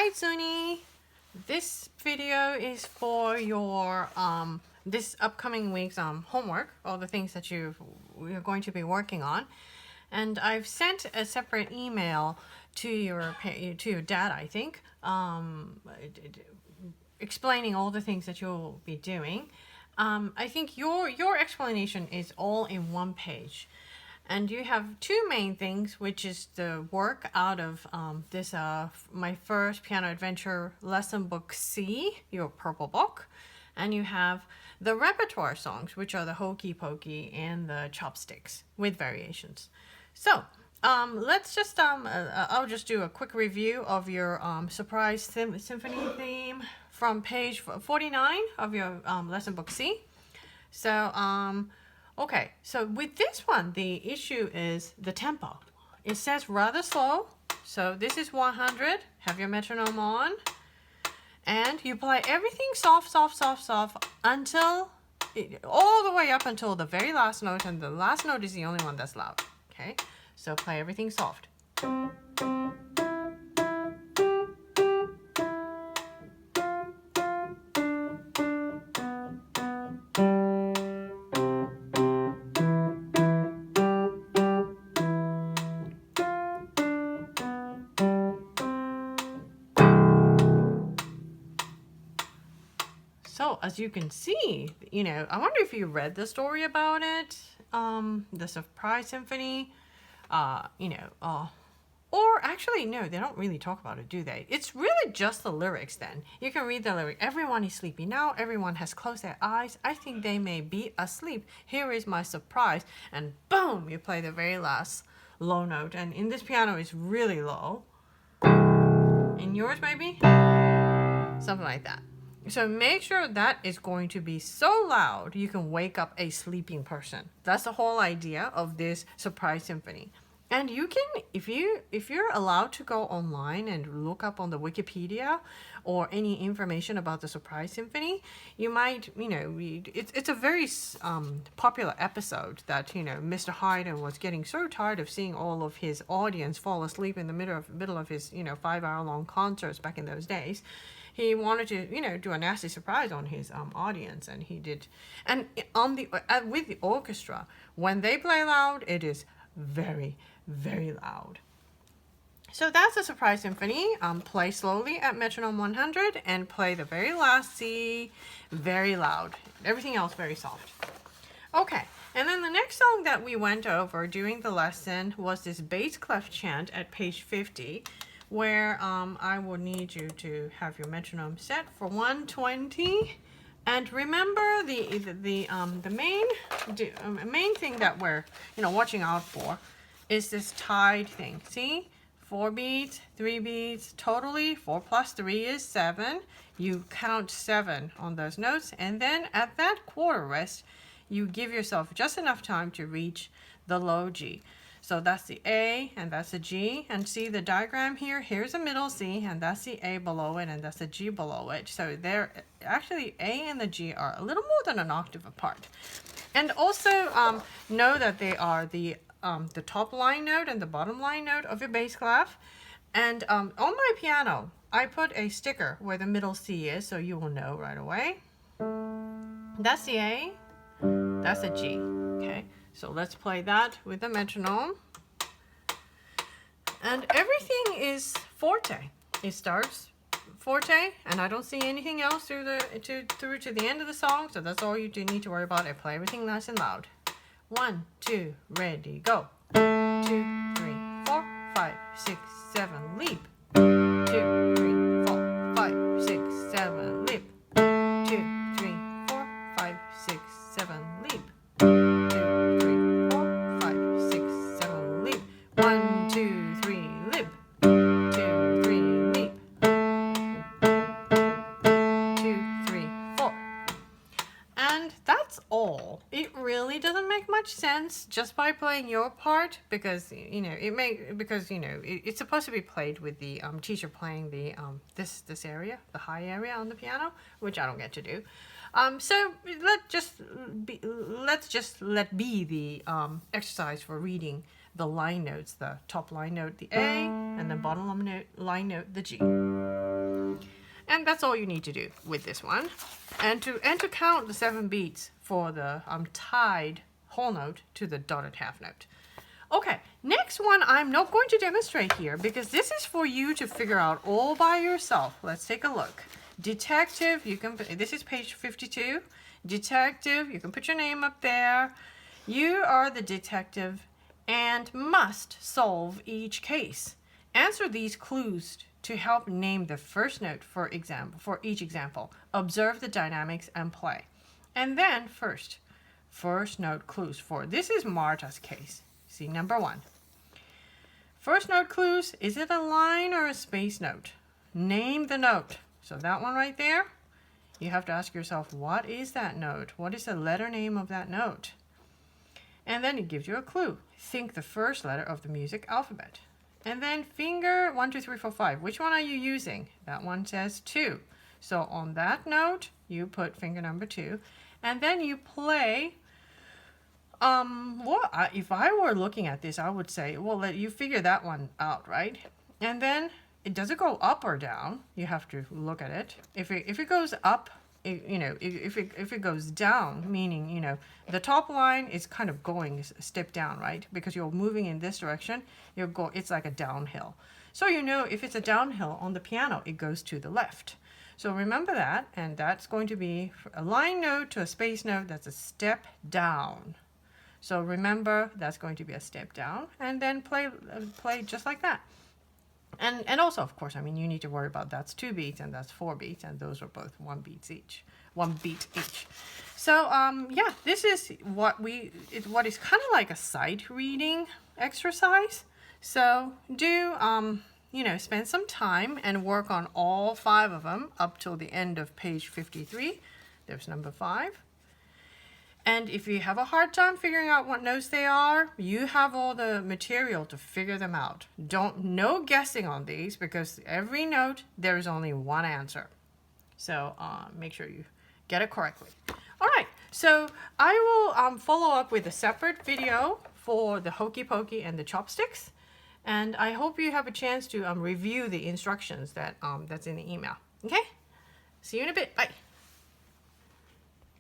Hi Zooni! This video is for your this upcoming week's homework, all the things that you're going to be working on. And I've sent a separate email to your dad, I think, explaining all the things that you'll be doing. I think your explanation is all in one page. And you have two main things, which is the work out of this my first piano adventure lesson book C, your purple book, and you have the repertoire songs, which are the Hokey Pokey and the Chopsticks with variations. So let's just I'll just do a quick review of your surprise symphony theme from page 49 of your lesson book C. So okay, so with this one, the issue is the tempo. It says rather slow. So this is 100. Have your metronome on. And you play everything soft, soft, soft, soft until, all the way up until the very last note. And the last note is the only one that's loud. Okay, so play everything soft. So as you can see, I wonder if you read the story about it, the Surprise Symphony, or actually, no, they don't really talk about it, do they? It's really just the lyrics then. You can read the lyric. Everyone is sleepy now. Everyone has closed their eyes. I think they may be asleep. Here is my surprise. And boom, you play the very last low note. And in this piano, it's really low. In yours, maybe? Something like that. So make sure that is going to be so loud you can wake up a sleeping person. That's the whole idea of this surprise symphony. And you can, if you're allowed to go online and look up on the Wikipedia or any information about the surprise symphony, you might, read. It's a very popular episode that Mr. Haydn was getting so tired of seeing all of his audience fall asleep in the middle of his 5-hour-long concerts back in those days. He wanted to, do a nasty surprise on his audience, and he did. And on with the orchestra, when they play loud, it is very, very loud. So that's the surprise symphony. Play slowly at metronome 100 and play the very last C very loud. Everything else very soft. Okay, and then the next song that we went over during the lesson was this bass clef chant at page 50. Where I will need you to have your metronome set for 120, and remember the main thing that we're watching out for is this tied thing. See, 4 beats, 3 beats, totally 4 plus 3 is 7. You count 7 on those notes, and then at that quarter rest, you give yourself just enough time to reach the low G. So that's the A, and that's the G. And see the diagram here? Here's a middle C, and that's the A below it, and that's the G below it. So they're actually, A and the G are a little more than an octave apart. And also know that they are the top line note and the bottom line note of your bass clef. And on my piano, I put a sticker where the middle C is, so you will know right away. That's the A, that's the G, okay? So let's play that with the metronome. And everything is forte. It starts forte, and I don't see anything else through to the end of the song, so that's all you do need to worry about. I play everything nice and loud. 1, 2, ready, go. 2, 3, 4, 5, 6, 7, leap. 2, 3, 4, 5, 6, 7, leap. 2, 3, 4, 5, 6, 7, leap. 1, 2, 3, leap. 2, 3, leap. 2, 3, 4. And that's all. It really doesn't make much sense just by playing your part, because it's supposed to be played with the teacher playing the this area, the high area on the piano, which I don't get to do. So let's just let be the exercise for reading the line notes, the top line note, the A, and the bottom line note, the G. And that's all you need to do with this one. And to count the 7 beats for the tied whole note to the dotted half note. Okay, next one I'm not going to demonstrate here because this is for you to figure out all by yourself. Let's take a look. Detective, you can, this is page 52. Detective, you can put your name up there. You are the detective and must solve each case. Answer these clues to help name the first note for each example. Observe the dynamics and play. And then first note clues for, this is Marta's case. See, number 1. First note clues, is it a line or a space note? Name the note. So that one right there, you have to ask yourself, what is that note? What is the letter name of that note? And then it gives you a clue. Think the first letter of the music alphabet. And then finger 1, 2, 3, 4, 5. Which one are you using? That one says 2. So on that note, you put finger number 2. And then you play. If I were looking at this, I would say, well, you figure that one out, right? And then does it go up or down? You have to look at it. If it goes up, if it goes down, meaning, the top line is kind of going a step down, right? Because you're moving in this direction, it's like a downhill. So if it's a downhill on the piano, it goes to the left. So remember that, and that's going to be a line note to a space note, that's a step down. So remember, that's going to be a step down, and then play just like that. And also, of course, you need to worry about that's 2 beats and that's 4 beats, and those are both 1 beat each. So yeah, this is what is kind of like a sight reading exercise. So do spend some time and work on all 5 of them up till the end of page 53. There's number 5. And if you have a hard time figuring out what notes they are, you have all the material to figure them out. No guessing on these, because every note, there is only one answer. So make sure you get it correctly. All right, so I will follow up with a separate video for the hokey pokey and the chopsticks. And I hope you have a chance to review the instructions that's in the email. Okay? See you in a bit. Bye.